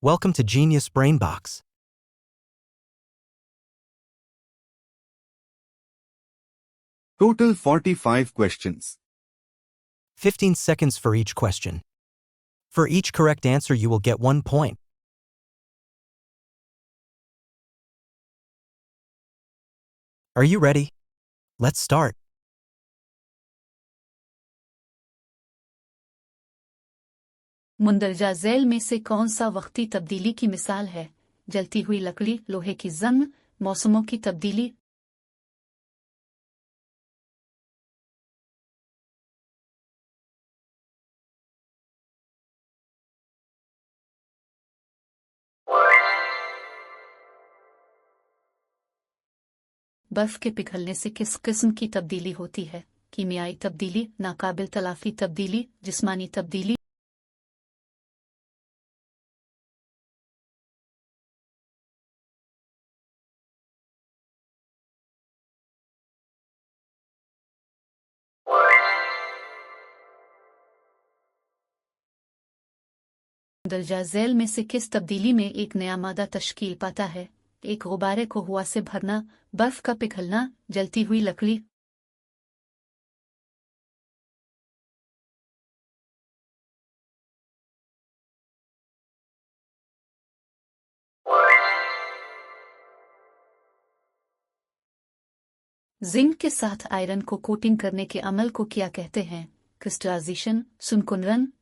Welcome to Genius Brainbox. Total 45 questions. 15 seconds for each question. For each correct answer, you will get 1 point. Are you ready? Let's start. मुंदरजा झैल में से कौन सा वक्ती तब्दीली की मिसाल है? जलती हुई लकड़ी, लोहे की जंग, मौसमों की तब्दीली। बर्फ के पिघलने से किस किस्म की तब्दीली होती है? कीमियाई तब्दीली, नाकाबिल तलाफी तब्दीली, जिस्मानी तब्दीली। मुंदरजा झैल में से किस तब्दीली में एक नया मादा तश्कील पाता है? एक गुब्बारे को हवा से भरना, बर्फ का पिघलना, जलती हुई लकड़ी। जिंक के साथ आयरन को कोटिंग करने के अमल को क्या कहते हैं? क्रिस्टलाइजेशन, सुनकुनरन।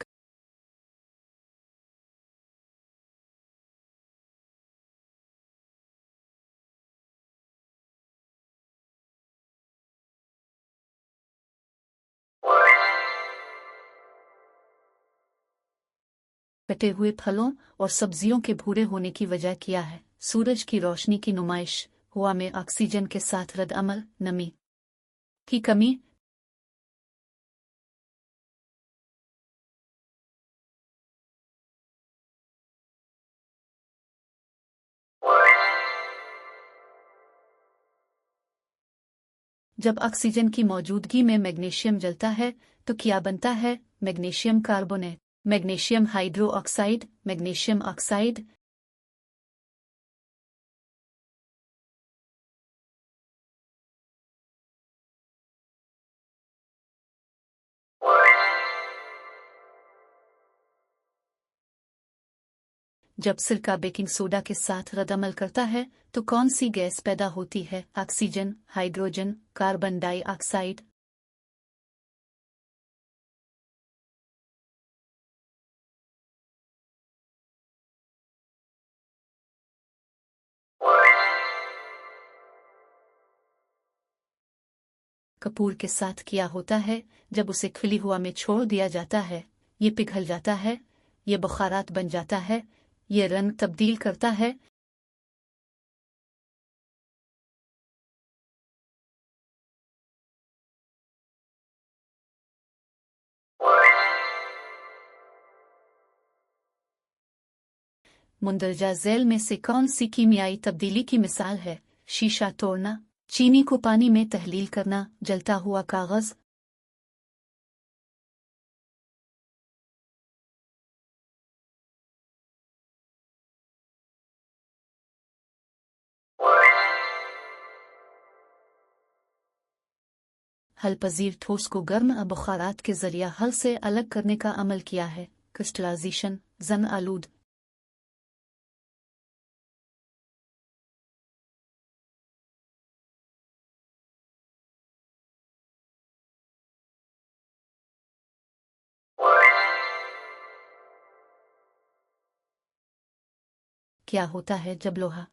कटे हुए फलों और सब्जियों के भूरे होने की वजह क्या है? सूरज की रोशनी की नुमाइश, हवा में ऑक्सीजन के साथ रद्द-अमल, नमी की कमी। जब ऑक्सीजन की मौजूदगी में मैग्नीशियम जलता है तो क्या बनता है? Magnesium carbonate, magnesium hydroxide, magnesium oxide. जब सिरका बेकिंग सोडा के साथ रद्द-अमल करता है तो कौन सी गैस पैदा होती है? Oxygen, hydrogen, carbon dioxide. Kapoor के साथ क्या होता है जब उसे खुली हवा में छोड़ दिया जाता है? ये पिघल जाता है, ये बुखारात बन जाता है, ये रंग तब्दील करता है। मुंदरजा झैल में से कौन सी कीमियाई तब्दीली की मिसाल है? शीशा तोड़ना, चीनी को पानी में तहलील करना, जलता हुआ कागज। हल पजीर ठोस को गर्म बुखारात के जरिया हल से अलग करने का अमल किया है? क्रिस्टलाइजेशन, जंग आलूद। क्या होता है जब लोहा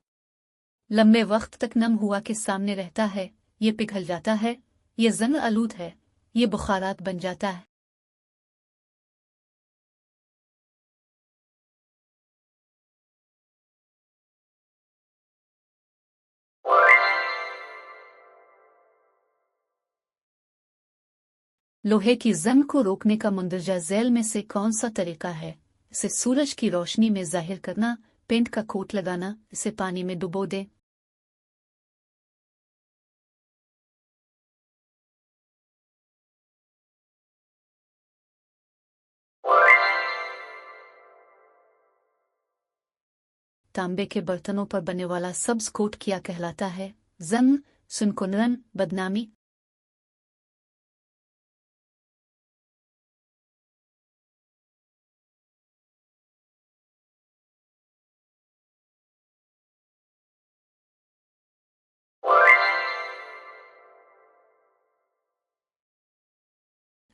लंबे वक्त तक नम हुआ के सामने रहता है? ये पिघल जाता है, ये जंग आलूद है, ये बुखारात बन जाता है। लोहे की जंग को रोकने का मुंदरजा झैल में से कौन सा तरीका है? इसे सूरज की रोशनी में जाहिर करना, पेंट का कोट लगाना, इसे पानी में डुबो दें। तांबे के बर्तनों पर बनने वाला सब्ज कोट क्या कहलाता है? जंग, सुनकुनरन, बदनामी।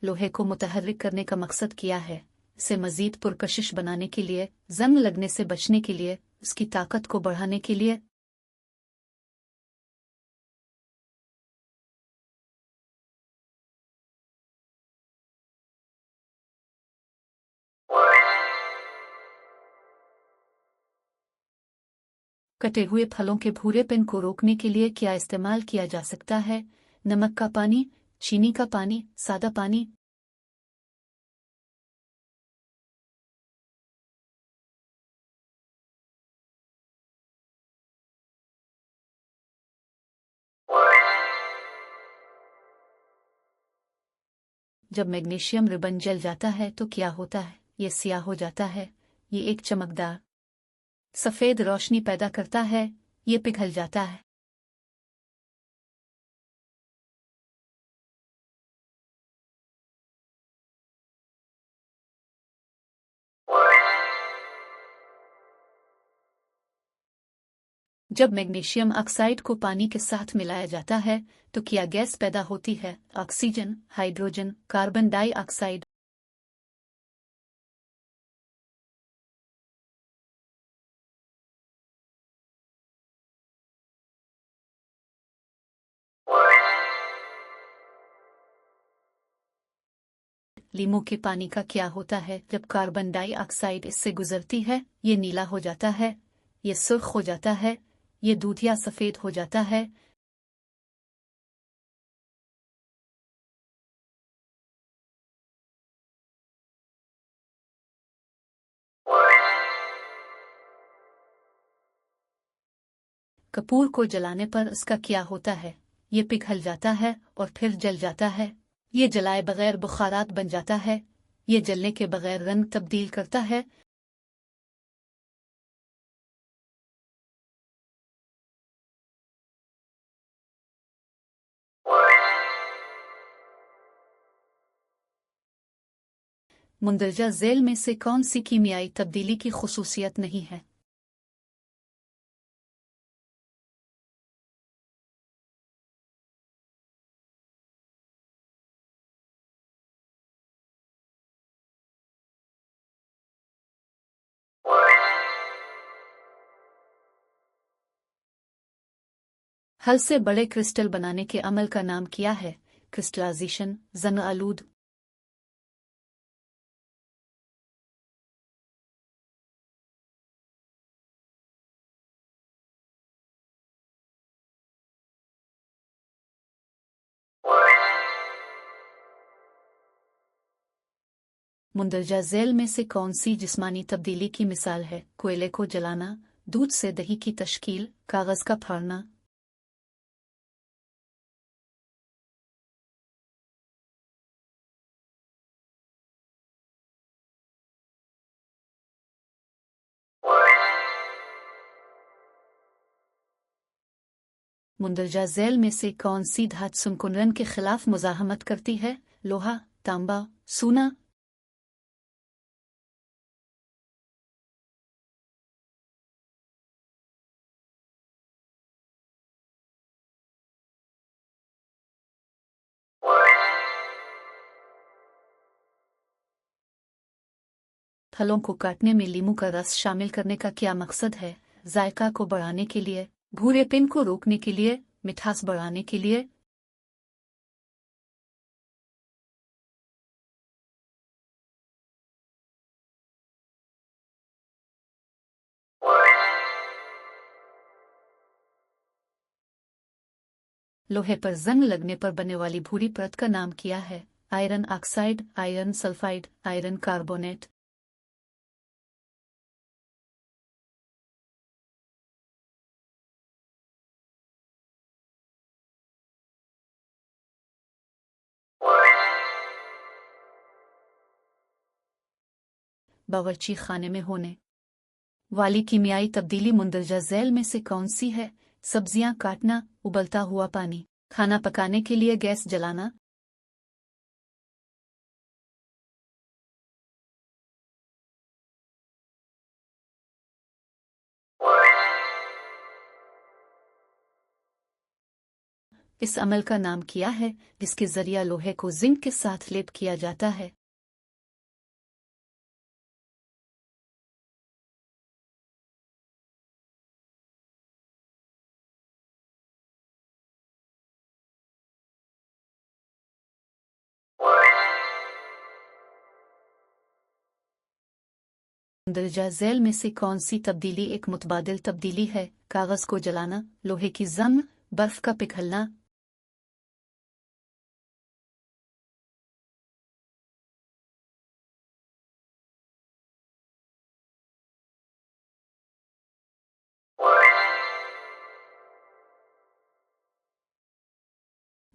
लोहे को मुतहर्रिक करने का मकसद क्या है? इसे मजीद पुरकशिश बनाने के लिए, जंग लगने से बचने के लिए, उसकी ताकत को बढ़ाने के लिए। कटे हुए फलों के भूरेपन को रोकने के लिए क्या इस्तेमाल किया जा सकता है? नमक का पानी, चीनी का पानी, सादा पानी। जब मैग्नीशियम रिबन जल जाता है तो क्या होता है? ये स्याह हो जाता है। ये एक चमकदार सफेद रोशनी पैदा करता है। ये पिघल जाता है। जब मैग्नीशियम ऑक्साइड को पानी के साथ मिलाया जाता है तो क्या गैस पैदा होती है? Oxygen, hydrogen, carbon dioxide. लीमू के पानी का क्या होता है? जब कार्बन डाइऑक्साइड इससे गुजरती है, ये नीला हो जाता है, ये सुर्ख हो जाता है, ये दूधिया सफेद हो जाता है। कपूर को जलाने पर उसका क्या होता है? ये पिघल जाता है और फिर जल जाता है। ये जलाए बगैर बुखारात बन जाता है। ये जलने के बगैर रंग तब्दील करता है। मुंदरजा झैल में से कौन सी कीमियाई तब्दीली की खुसूसियत नहीं है? हल से बड़े क्रिस्टल बनाने के अमल का नाम क्या है? क्रिस्टलाइजेशन, जंग आलूद। मुंदरजा झैल में से कौन सी जिस्मानी तब्दीली की मिसाल है? कोयले को जलाना, दूध से दही की तश्कील, कागज का फाड़ना। मुंदरजा झैल में से कौन सी धात सुनकुनरन के खिलाफ मुजाहमत करती है? लोहा, तांबा, सोना। फलों को काटने में लीमू का रस शामिल करने का क्या मकसद है? जायका को बढ़ाने के लिए, भूरेपन को रोकने के लिए, मिठास बढ़ाने के लिए। लोहे पर जंग लगने पर बनने वाली भूरी परत का नाम क्या है? Iron oxide, iron sulphide, iron carbonate. बावर्ची खाने में होने वाली कीमियाई तब्दीली मुंदरजा झैल में से कौन सी है? सब्जियां काटना, उबलता हुआ पानी, खाना पकाने के लिए गैस जलाना। इस अमल का नाम क्या है जिसके जरिया लोहे को जिंक के साथ लेप किया जाता है? मुंदरजा झैल में से कौन सी तब्दीली एक मुतबादिल तब्दीली है? कागज को जलाना, लोहे की जंग, बर्फ का पिघलना।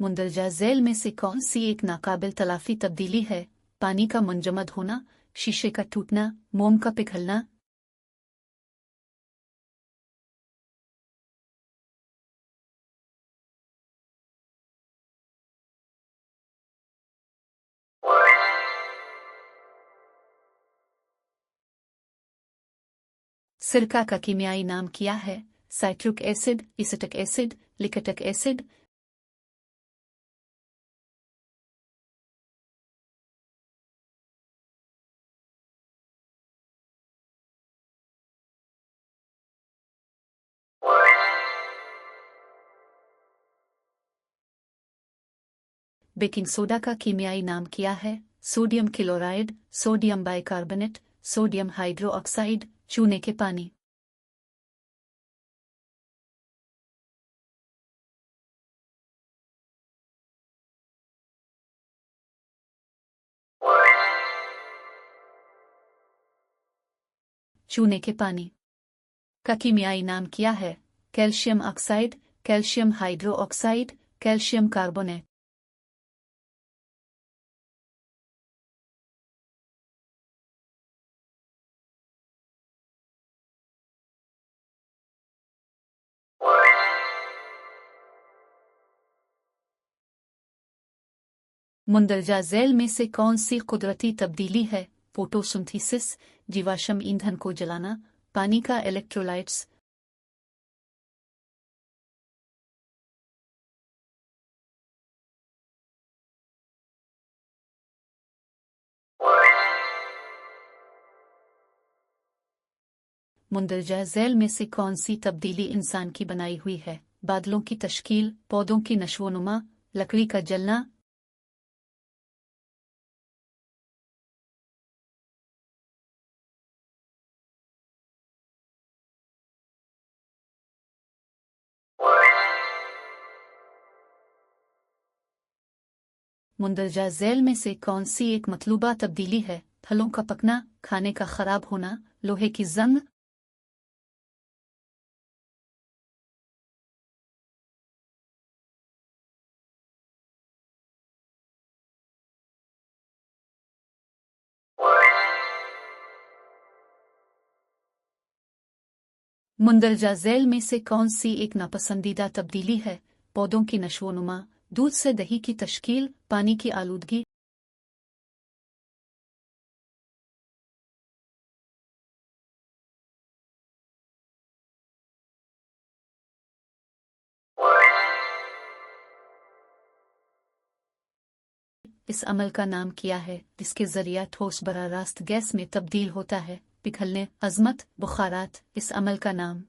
मुंदरजा झैल में से कौन सी एक नाकाबिल तलाफी तब्दीली है? पानी का मुंजमद होना, शीशे का टूटना, मोम का पिघलना। सिरका का कीमियाई नाम क्या है? Citric acid, acetic acid, lactic acid. Baking soda का कीमियाई नाम क्या है? Sodium chloride, sodium bicarbonate, sodium hydroxide, चूने के पानी। चूने के पानी का कीमियाई नाम क्या है? Calcium oxide, calcium hydroxide, calcium carbonate. मुंदरजा झैल में से कौन सी कुदरती तब्दीली है? फोटोसिंथेसिस, जीवाश्म ईंधन को जलाना, पानी का इलेक्ट्रोलाइट्स। मुंदरजा झैल में से कौन सी तब्दीली इंसान की बनाई हुई है? बादलों की तश्कील, पौधों की नशोनुमा, लकड़ी का जलना। मुंदरजा झैल में से कौन सी एक मतलूबा तब्दीली है? फलों का पकना, खाने का खराब होना, लोहे की जंग। मुंदरजा झैल में से कौन सी एक नापसंदीदा तब्दीली है? पौधों की नशोनुमा, दूध से दही की तश्कील, पानी की आलूदगी। इस अमल का नाम क्या है जिसके जरिया ठोस बराह रास्त गैस में तब्दील होता है? पिघलने, अजमत, बुखारात। इस अमल का नाम।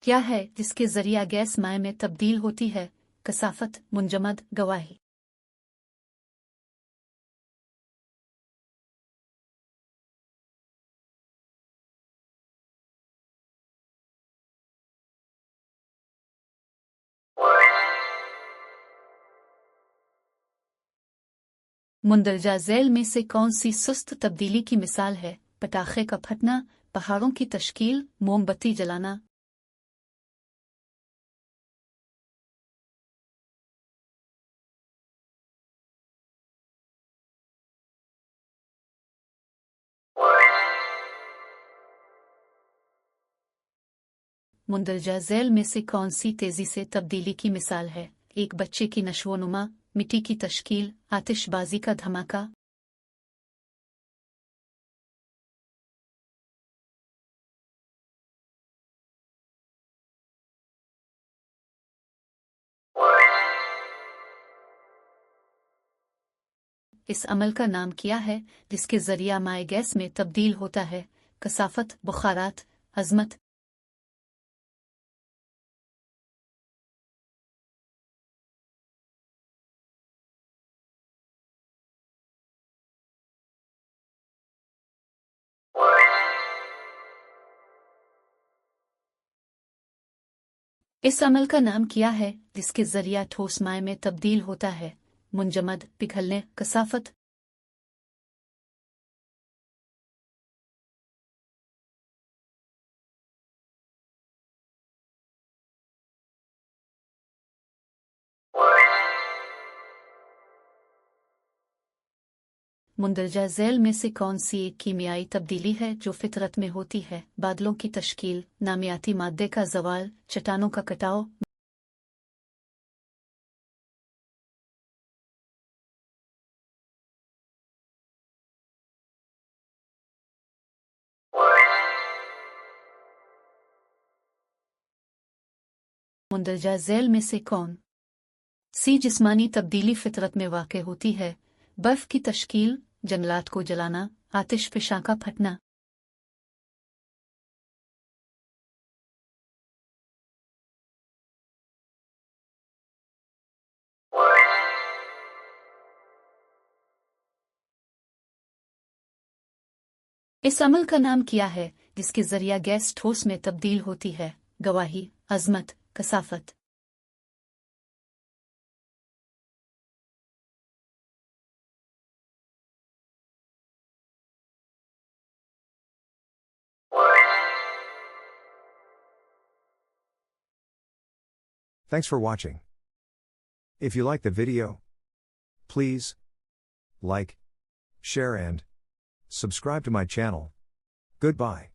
क्या है जिसके जरिया गैस माय में तब्दील होती है? कसाफत, मुंजमद, गवाही। मुंदरजा झैल में से कौन सी सुस्त तब्दीली की मिसाल है? पटाखे का फटना, पहाड़ों की तश्कील, मोमबत्ती जलाना। मुंदरजा झैल में से कौन सी तेजी से तब्दीली की मिसाल है? एक बच्चे की नशोनुमा, मिट्टी की तश्कील, आतिशबाजी का धमाका। इस अमल का नाम क्या है जिसके जरिया माए गैस में तब्दील होता है? कसाफत, बुखारात, अजमत। इस अमल का नाम क्या है जिसके जरिया ठोस माए में तब्दील होता है? मुंजमद, पिघलने, कसाफत। मुंदरजा झैल में से कौन सी एक कीमियाई तब्दीली है जो फितरत में होती है? बादलों की तश्कील, नामियाती मादे का जवाल, चट्टानों का कटाव। मुंदरजा झैल में से कौन सी जिस्मानी तब्दीली फितरत में वाक़ होती है? बर्फ की तश्कील, जंगलात को जलाना, आतिश फिशां का फटना। इस अमल का नाम क्या है जिसके जरिया गैस ठोस में तब्दील होती है? गवाही, अजमत, कसाफत। Thanks for watching. If you like the video, please like, share and subscribe to my channel. Goodbye.